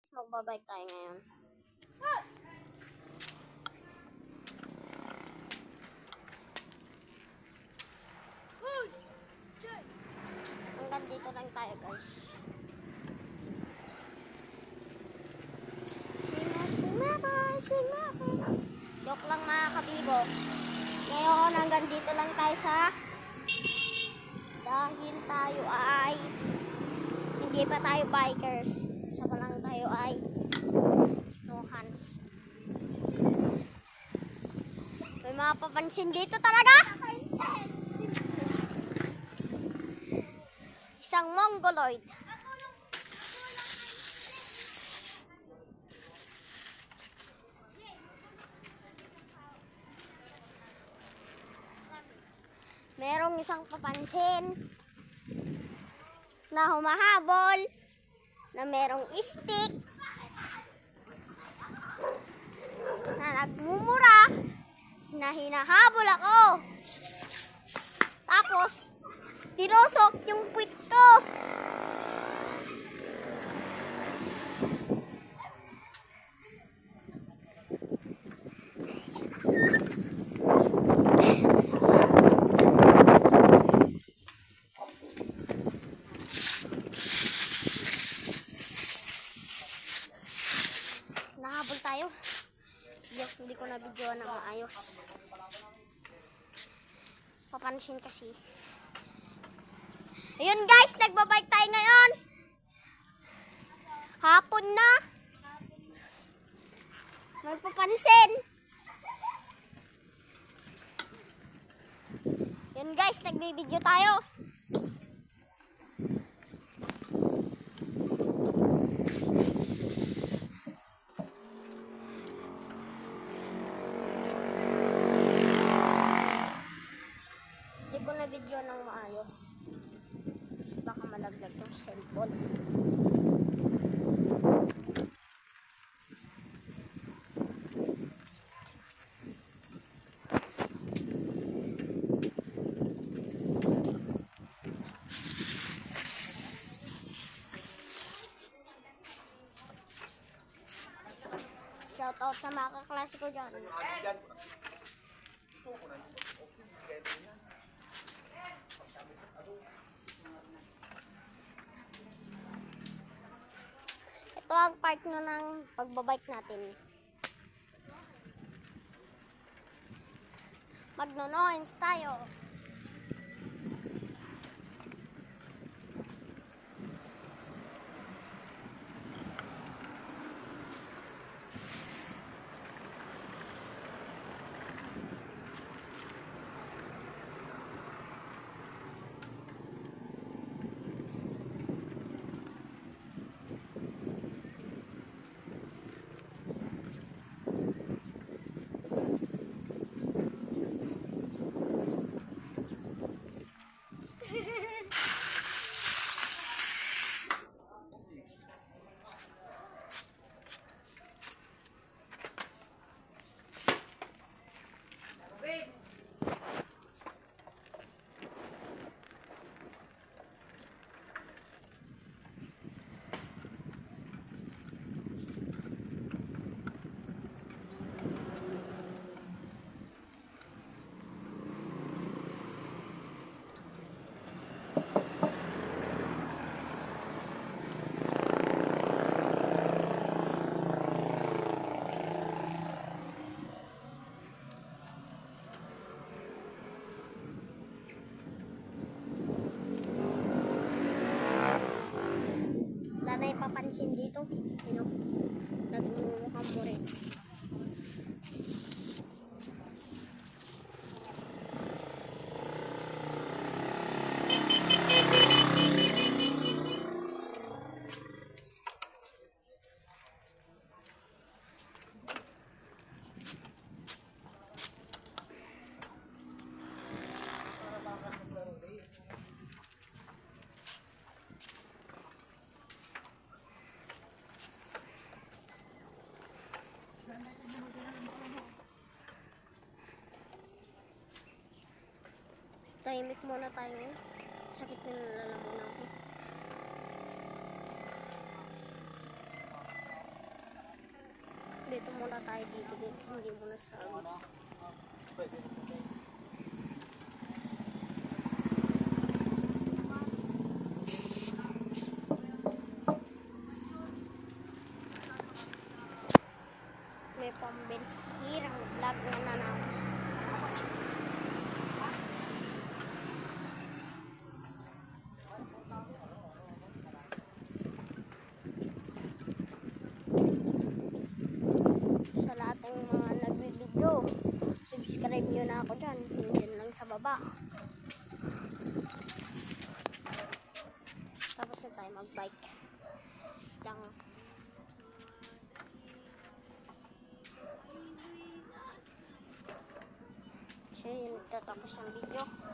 Magbabike tayo ngayon. Hanggang dito lang tayo, guys. Sima. Joke lang mga kabibo. Ngayon hanggang dito lang tayo dahil tayo ay hindi pa tayo bikers. Sama lang tayo ay no hands. May mga papansin dito talaga. Isang mongoloid. Merong isang papansin na humahabol, na merong stick, na nagmumura, na hinahabol ako. Tapos, tinusok yung puwit ko. Nahabol tayo. Hindi ko na video na maayos. Papansin kasi. Ayun guys, nagbabike tayo ngayon. Hapon na. May papansin. Ayun guys, nagbibideo tayo. Hindi ko na video ng maayos. Baka malaglag yung cellphone. Shout out sa mga kaklase ko dyan. Ito ang part na ng pagbabike natin. Magno-noise tayo. Wala na ipapansin dito. Nagmumukhang po rin. Tahimik muna tayo. Sakit na nalalaman ako. Dito muna tayo dito. Hindi muna sa may pambihirang vlog na naman. Sa lahat ng mga nagbibideo, subscribe nyo na ako dyan. Yun lang sa baba. Tapos na tayo mag-bike. Lang. So yun, tatapos ang video.